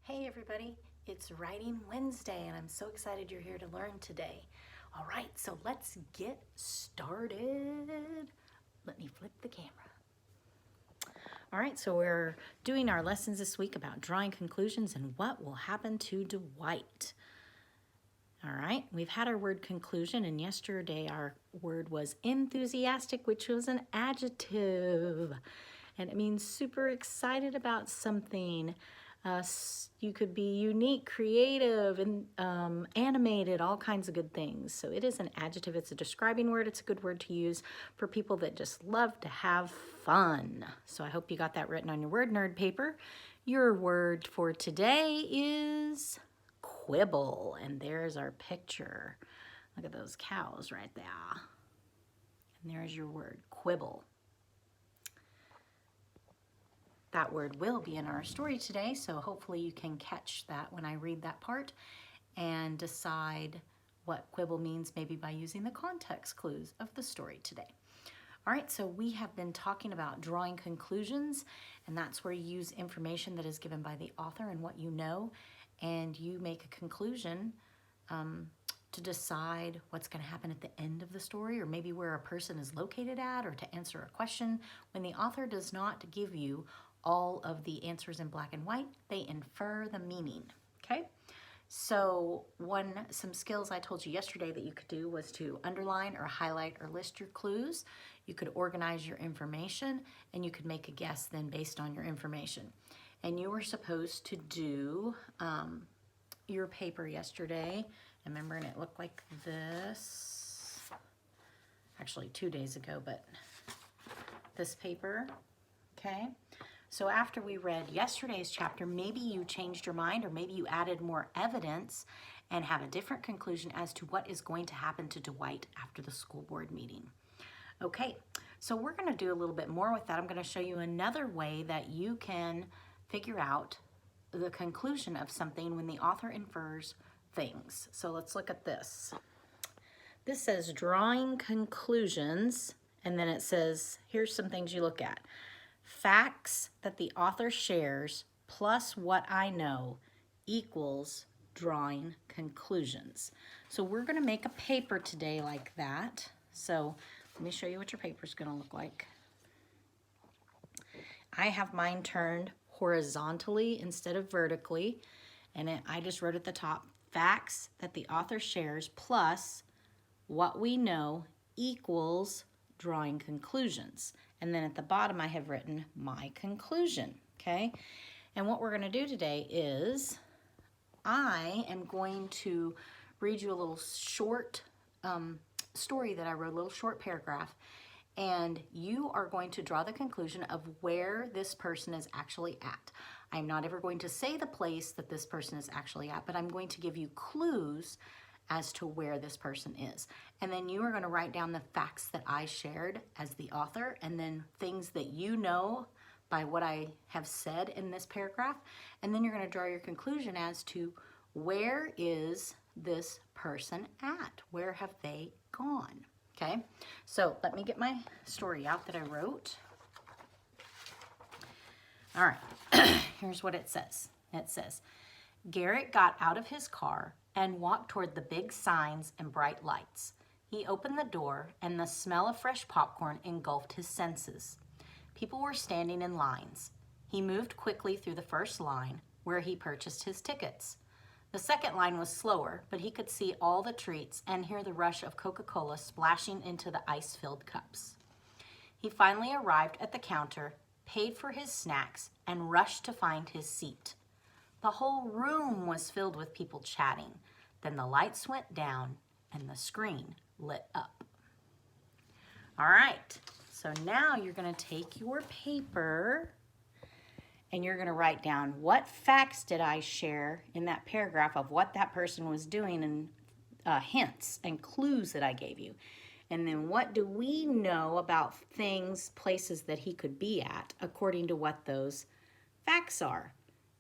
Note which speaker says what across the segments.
Speaker 1: Hey everybody, it's Writing Wednesday and I'm so excited you're here to learn today. All right, so let's get started. Let me flip the camera. All right, so we're doing our lessons this week about drawing conclusions and what will happen to Dwight. All right, we've had our word conclusion, and yesterday our word was enthusiastic, which was an adjective. And it means super excited about something. You could be unique, creative, and animated, all kinds of good things. So it is an adjective. It's a describing word. It's a good word to use for people that just love to have fun. So I hope you got that written on your word nerd paper. Your word for today is quibble. And there's our picture. Look at those cows right there. And there's your word, quibble. That word will be in our story today, so hopefully you can catch that when I read that part and decide what quibble means maybe by using the context clues of the story today. All right, so we have been talking about drawing conclusions, and that's where you use information that is given by the author and what you know, and you make a conclusion to decide what's going to happen at the end of the story, or maybe where a person is located at, or to answer a question. When the author does not give you all of the answers in black and white, they infer the meaning, okay? So some skills I told you yesterday that you could do was to underline or highlight or list your clues. You could organize your information, and you could make a guess then based on your information. And you were supposed to do your paper yesterday. Remember, and it looked like this. Actually 2 days ago, but this paper, okay? So after we read yesterday's chapter, maybe you changed your mind, or maybe you added more evidence and have a different conclusion as to what is going to happen to Dwight after the school board meeting. Okay, so we're going to do a little bit more with that. I'm going to show you another way that you can figure out the conclusion of something when the author infers things. So let's look at this. This says drawing conclusions, and then it says, here's some things you look at. Facts that the author shares plus what I know equals drawing conclusions. So we're going to make a paper today like that. So let me show you what your paper is going to look like. I have mine turned horizontally instead of vertically, and I just wrote at the top, facts that the author shares plus what we know equals drawing conclusions. And then at the bottom I have written my conclusion, okay? And what we're going to do today is I am going to read you a little short story that I wrote, a little short paragraph, and you are going to draw the conclusion of where this person is actually at. I'm not ever going to say the place that this person is actually at, but I'm going to give you clues as to where this person is. And then you are going to write down the facts that I shared as the author, and then things that you know by what I have said in this paragraph. And then you're going to draw your conclusion as to where is this person at? Where have they gone? Okay, so let me get my story out that I wrote. All right, here's what it says. It says, Garrett got out of his car and walked toward the big signs and bright lights. He opened the door, and the smell of fresh popcorn engulfed his senses. People were standing in lines. He moved quickly through the first line, where he purchased his tickets. The second line was slower, but he could see all the treats and hear the rush of Coca-Cola splashing into the ice-filled cups. He finally arrived at the counter, paid for his snacks, and rushed to find his seat. The whole room was filled with people chatting. Then the lights went down and the screen lit up. All right, so now you're going to take your paper and you're going to write down what facts did I share in that paragraph of what that person was doing, and hints and clues that I gave you. And then what do we know about things, places that he could be at according to what those facts are.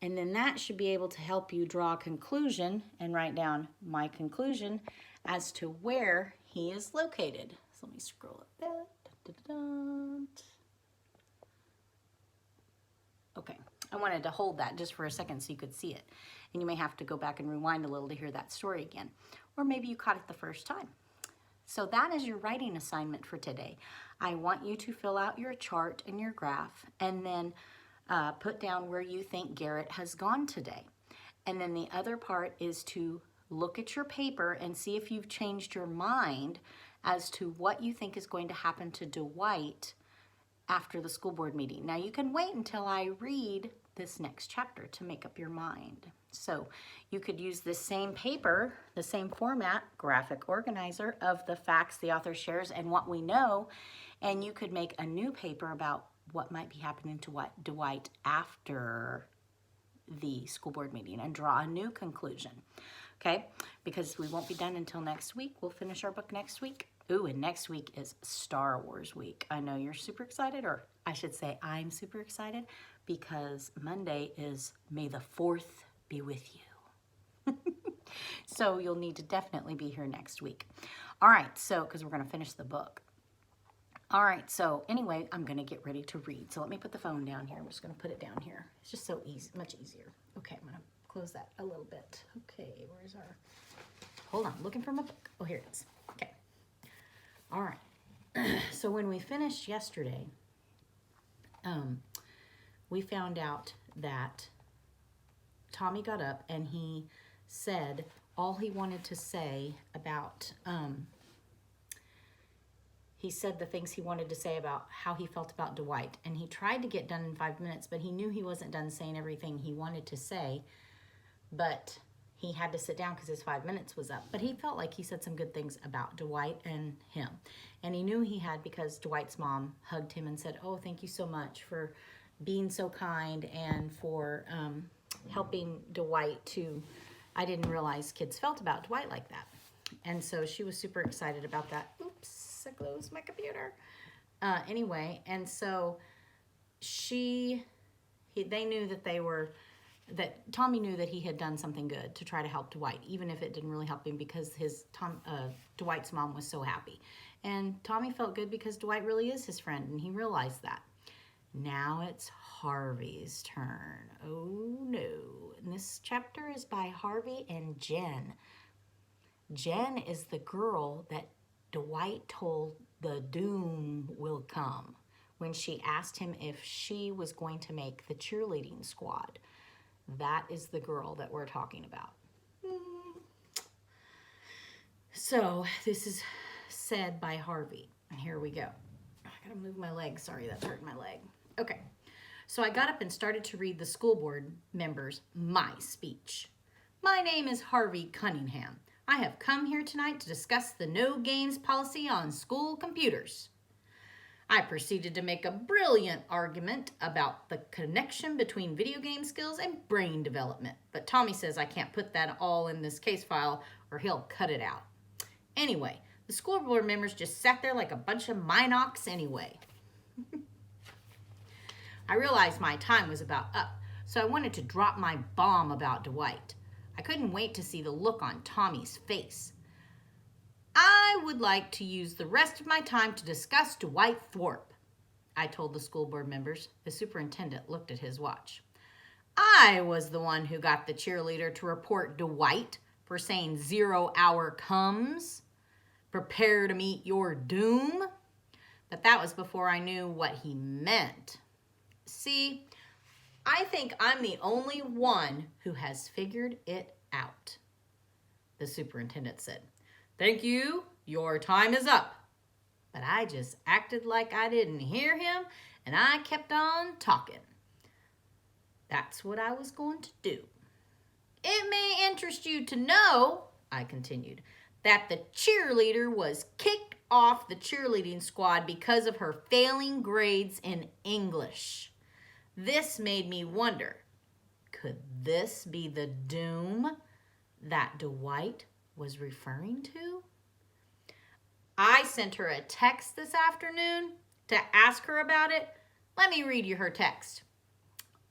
Speaker 1: And then that should be able to help you draw a conclusion and write down my conclusion as to where he is located. So let me scroll up that. Okay, I wanted to hold that just for a second so you could see it. And you may have to go back and rewind a little to hear that story again. Or maybe you caught it the first time. So that is your writing assignment for today. I want you to fill out your chart and your graph and then put down where you think Garrett has gone today. And then the other part is to look at your paper and see if you've changed your mind as to what you think is going to happen to Dwight after the school board meeting. Now you can wait until I read this next chapter to make up your mind. So you could use this same paper, the same format, graphic organizer of the facts the author shares and what we know, and you could make a new paper about what might be happening to Dwight after the school board meeting and draw a new conclusion, okay? Because we won't be done until next week. We'll finish our book next week. Ooh, and next week is Star Wars week. I know you're super excited, or I should say I'm super excited, because Monday is May the 4th be with you. So you'll need to definitely be here next week. All right, so, because we're going to finish the book. All right, so anyway, I'm going to get ready to read. So let me put the phone down here. I'm just going to put it down here. It's just so easy, much easier. Okay, I'm going to close that a little bit. Okay, where's our... Hold on, looking for my book. Oh, here it is. Okay. All right. So when we finished yesterday, we found out that Tommy got up and he said all he wanted to say about... He said the things he wanted to say about how he felt about Dwight. And he tried to get done in 5 minutes, but he knew he wasn't done saying everything he wanted to say. But he had to sit down because his 5 minutes was up. But he felt like he said some good things about Dwight and him. And he knew he had because Dwight's mom hugged him and said, oh, thank you so much for being so kind and for helping Dwight to... I didn't realize kids felt about Dwight like that. And so she was super excited about that. Oops. I closed my computer. Anyway, and so they knew that Tommy knew that he had done something good to try to help Dwight, even if it didn't really help him because Dwight's mom was so happy. And Tommy felt good because Dwight really is his friend, and he realized that. Now it's Harvey's turn. Oh no. And this chapter is by Harvey and Jen. Jen is the girl that Dwight told the doom will come when she asked him if she was going to make the cheerleading squad. That is the girl that we're talking about. So this is said by Harvey. And here we go. I gotta move my leg. Sorry, that's hurting my leg. Okay. So I got up and started to read the school board members my speech. My name is Harvey Cunningham. I have come here tonight to discuss the no games policy on school computers. I proceeded to make a brilliant argument about the connection between video game skills and brain development, but Tommy says I can't put that all in this case file or he'll cut it out. Anyway, the school board members just sat there like a bunch of Minocs anyway. I realized my time was about up, so I wanted to drop my bomb about Dwight. I couldn't wait to see the look on Tommy's face. I would like to use the rest of my time to discuss Dwight Thorpe, I told the school board members. The superintendent looked at his watch. I was the one who got the cheerleader to report Dwight for saying 0 hour comes. Prepare to meet your doom. But that was before I knew what he meant. See, I think I'm the only one who has figured it out, the superintendent said. Thank you. Your time is up. But I just acted like I didn't hear him, and I kept on talking. That's what I was going to do. It may interest you to know, I continued, that the cheerleader was kicked off the cheerleading squad because of her failing grades in English. This made me wonder, could this be the doom that Dwight was referring to? I sent her a text this afternoon to ask her about it. Let me read you her text.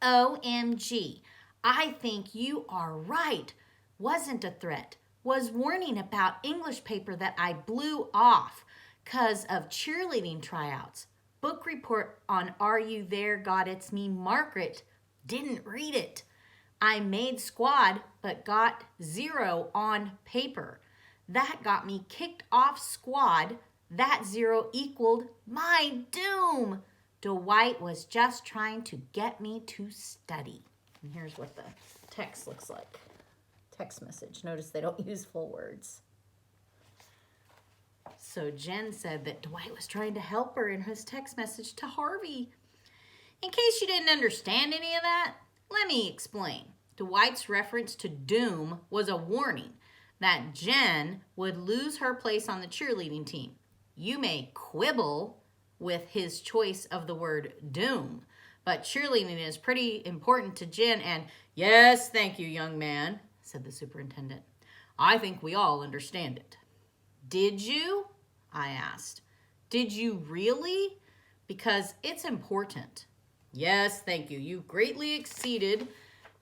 Speaker 1: OMG, I think you are right. Wasn't a threat. Was warning about English paper that I blew off 'cause of cheerleading tryouts. Book report on Are You There, God It's Me, Margaret Didn't read it. I made squad, but got 0 on paper. That got me kicked off squad. That 0 equaled my doom. Dwight was just trying to get me to study. And here's what the text looks like. Text message. Notice they don't use full words. So Jen said that Dwight was trying to help her in his text message to Harvey. In case you didn't understand any of that, let me explain. Dwight's reference to doom was a warning that Jen would lose her place on the cheerleading team. You may quibble with his choice of the word doom, but cheerleading is pretty important to Jen, and yes, thank you, young man, said the superintendent. I think we all understand it. Did you? I asked. Did you really? Because it's important. Yes, thank you. You greatly exceeded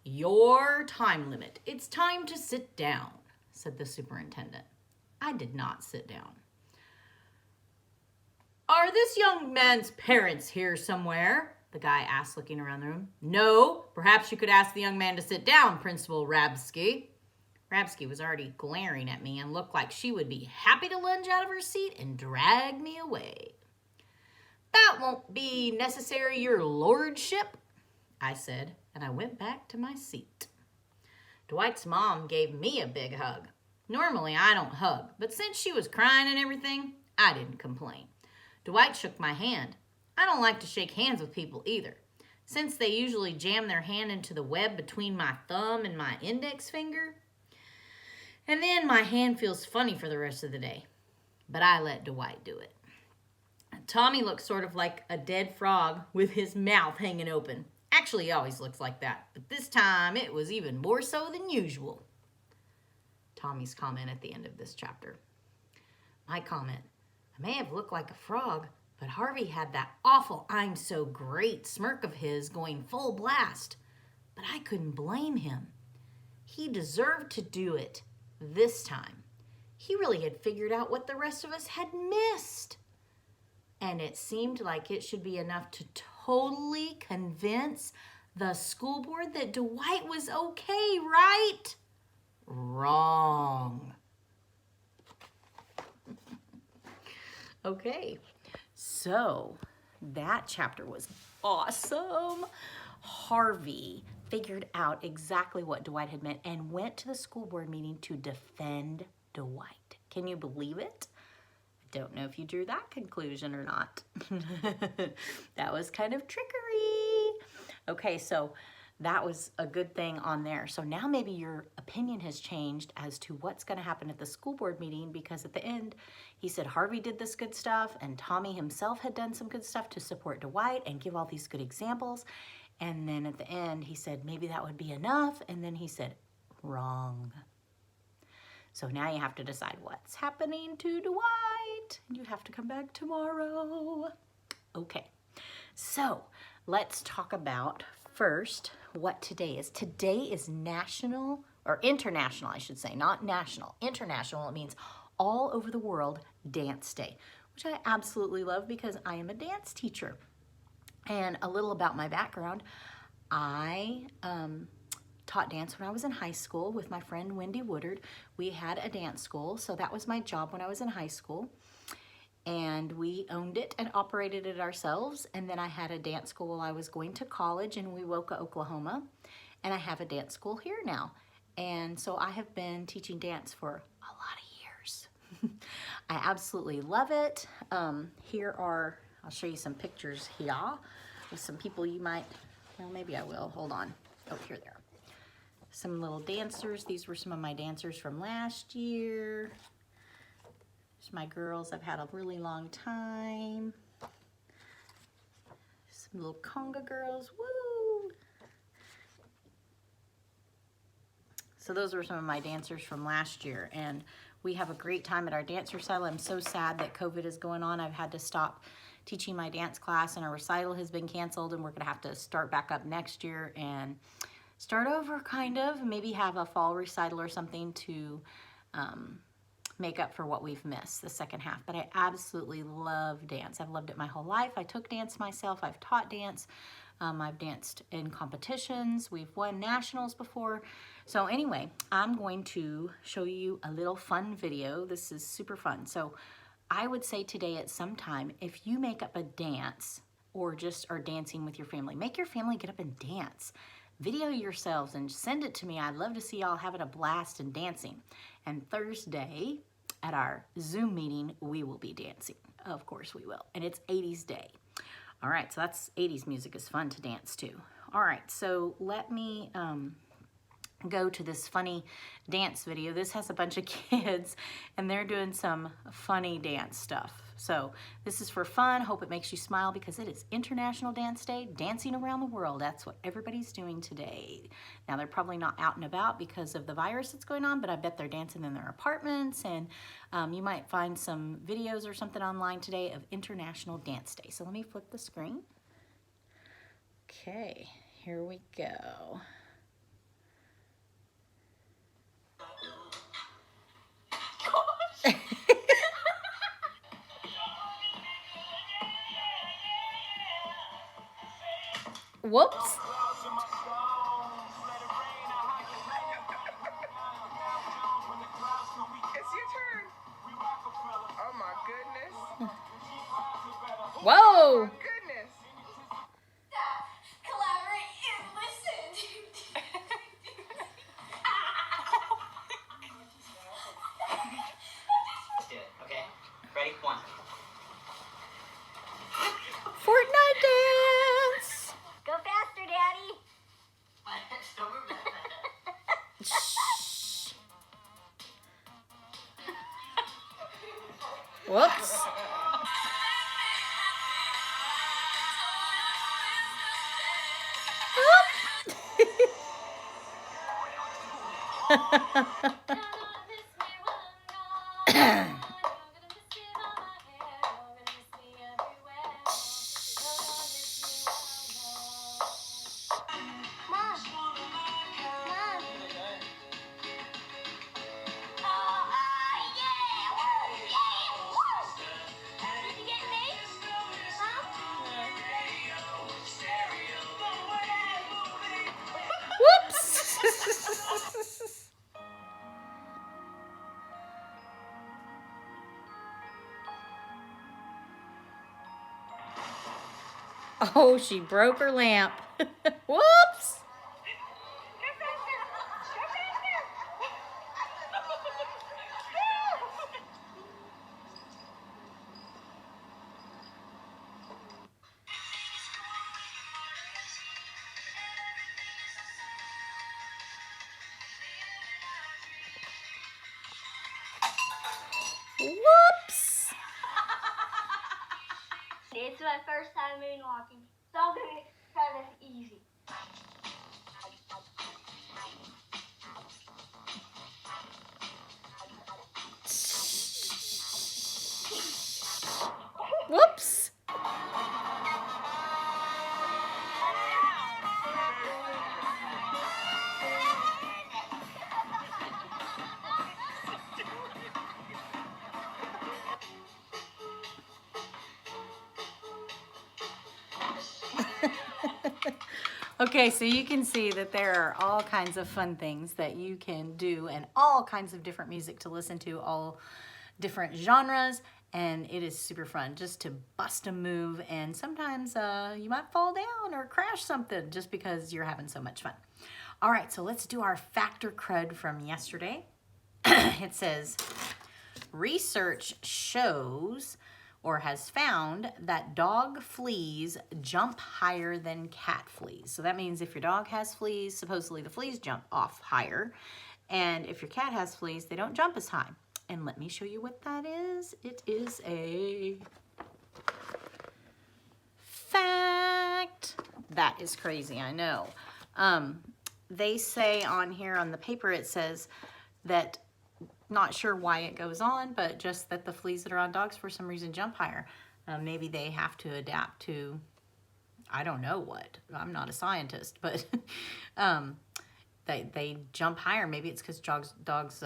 Speaker 1: your time limit. It's time to sit down, said the superintendent. I did not sit down. Are this young man's parents here somewhere? The guy asked, looking around the room. No, perhaps you could ask the young man to sit down, Principal Rabsky. Rabsky was already glaring at me and looked like she would be happy to lunge out of her seat and drag me away. That won't be necessary, your lordship, I said, and I went back to my seat. Dwight's mom gave me a big hug. Normally, I don't hug, but since she was crying and everything, I didn't complain. Dwight shook my hand. I don't like to shake hands with people either, since they usually jam their hand into the web between my thumb and my index finger. And then my hand feels funny for the rest of the day. But I let Dwight do it. Tommy looked sort of like a dead frog with his mouth hanging open. Actually, he always looks like that, but this time it was even more so than usual. Tommy's comment at the end of this chapter. My comment, I may have looked like a frog, but Harvey had that awful I'm so great smirk of his going full blast. But I couldn't blame him. He deserved to do it this time. He really had figured out what the rest of us had missed. And it seemed like it should be enough to totally convince the school board that Dwight was okay, right? Wrong. Okay, so that chapter was awesome. Harvey figured out exactly what Dwight had meant and went to the school board meeting to defend Dwight. Can you believe it? Don't know if you drew that conclusion or not. That was kind of trickery. Okay, so that was a good thing on there. So now maybe your opinion has changed as to what's going to happen at the school board meeting, because at the end he said Harvey did this good stuff and Tommy himself had done some good stuff to support Dwight and give all these good examples. And then at the end he said maybe that would be enough, and then he said wrong. So now you have to decide what's happening to Dwight. You have to come back tomorrow. Okay, so let's talk about first what today is. Today is national, or international, I should say, not national. International, it means all over the world Dance Day, which I absolutely love because I am a dance teacher. And a little about my background, I taught dance when I was in high school with my friend Wendy Woodard. We had a dance school, so that was my job when I was in high school. And we owned it and operated it ourselves. And then I had a dance school while I was going to college in Wewoka, Oklahoma. And I have a dance school here now. And so I have been teaching dance for a lot of years. I absolutely love it. Here are, I'll show you some pictures here with some people you might, well, maybe I will. Hold on. Oh, here they are. Some little dancers. These were some of my dancers from last year. There's my girls I've had a really long time. Some little conga girls. Woo! So those were some of my dancers from last year, and we have a great time at our dance recital. I'm so sad that COVID is going on. I've had to stop teaching my dance class, and our recital has been canceled, and we're going to have to start back up next year and start over, kind of, maybe have a fall recital or something to make up for what we've missed the second half. But I absolutely love dance. I've loved it my whole life. I took dance myself. I've taught dance I've danced in competitions. We've won nationals before. So anyway, I'm going to show you a little fun video. This is super fun. So I would say today at some time, if you make up a dance or just are dancing with your family, make your family get up and dance. Video yourselves and send it to me. I'd love to see y'all having a blast and dancing. And Thursday at our Zoom meeting, we will be dancing. Of course we will. And it's 80s day. All right, so that's 80s music is fun to dance to. All right, so let me go to this funny dance video. This has a bunch of kids and they're doing some funny dance stuff. So this is for fun. Hope it makes you smile because it is International Dance Day, dancing around the world. That's what everybody's doing today. Now they're probably not out and about because of the virus that's going on, but I bet they're dancing in their apartments, and you might find some videos or something online today of International Dance Day. So let me flip the screen. Okay, here we go. Whoops.
Speaker 2: It's your turn. Oh my goodness.
Speaker 1: Whoa.
Speaker 2: Oh my goodness.
Speaker 3: Collaborate and listen.
Speaker 4: Let's do it, okay? Ready? One.
Speaker 1: Fortnite dance.
Speaker 3: Go faster, Daddy.
Speaker 4: Don't move that.
Speaker 1: Shh. Whoops.
Speaker 3: Mom. Yeah. Woo. Yeah. Woo. Did you get me?
Speaker 1: Whoops. Oh, she broke her lamp. Whoops. Whoops.
Speaker 3: It's my first time moonwalking, so I'm gonna try this easy.
Speaker 1: Whoops. Okay, so you can see that there are all kinds of fun things that you can do and all kinds of different music to listen to, all different genres, and it is super fun just to bust a move, and sometimes you might fall down or crash something just because you're having so much fun. All right, so let's do our factor crud from yesterday. It says, research shows or has found that dog fleas jump higher than cat fleas. So that means if your dog has fleas, supposedly the fleas jump off higher. And if your cat has fleas, they don't jump as high. And let me show you what that is. It is a fact. That is crazy, I know. They say on here on the paper, it says that, not sure why it goes on, but just that the fleas that are on dogs for some reason jump higher. Maybe they have to adapt to, I don't know what. I'm not a scientist, but they jump higher. Maybe it's because dogs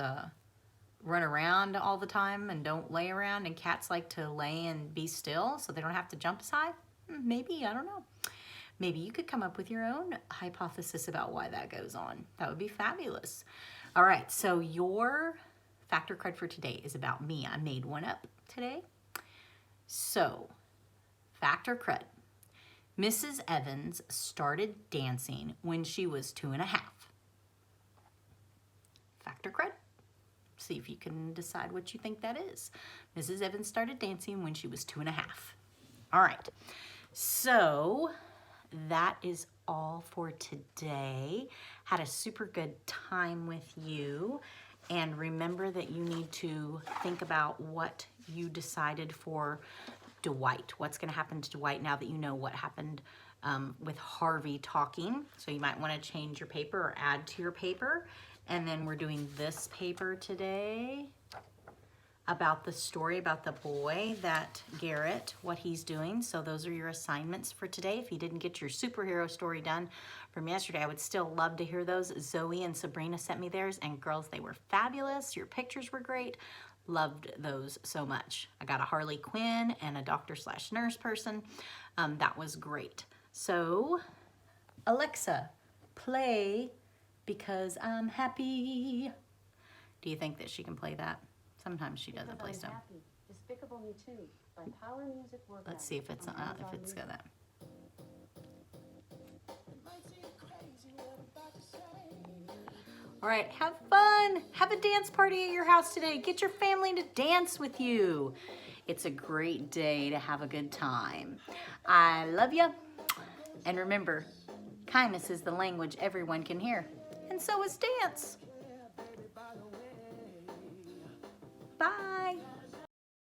Speaker 1: run around all the time and don't lay around, and cats like to lay and be still, so they don't have to jump as high. Maybe, I don't know. maybe you could come up with your own hypothesis about why that goes on. That would be fabulous. All right, so your factor cred for today is about me. I made one up today. So, factor cred. Mrs. Evans started dancing when she was 2.5. Factor cred. See if you can decide what you think that is. Mrs. Evans started dancing when she was 2.5. All right, so that is all for today. Had a super good time with you. And remember that you need to think about what you decided for Dwight. What's going to happen to Dwight now that you know what happened with Harvey talking. So you might want to change your paper or add to your paper. And then we're doing this paper today about the story about the boy that Garrett, what he's doing. So those are your assignments for today. If you didn't get your superhero story done from yesterday, I would still love to hear those. Zoe and Sabrina sent me theirs, and girls, they were fabulous. Your pictures were great. Loved those so much. I got a Harley Quinn and a doctor/nurse person. That was great. So, Alexa, play Because I'm Happy. Do you think that she can play that? Sometimes she doesn't play stuff.
Speaker 5: Despicable Me Too by Power Music Workout.
Speaker 1: Let's see if it's got that. All right, have fun. Have a dance party at your house today. Get your family to dance with you. It's a great day to have a good time. I love you. And remember, kindness is the language everyone can hear. And so is dance. Bye.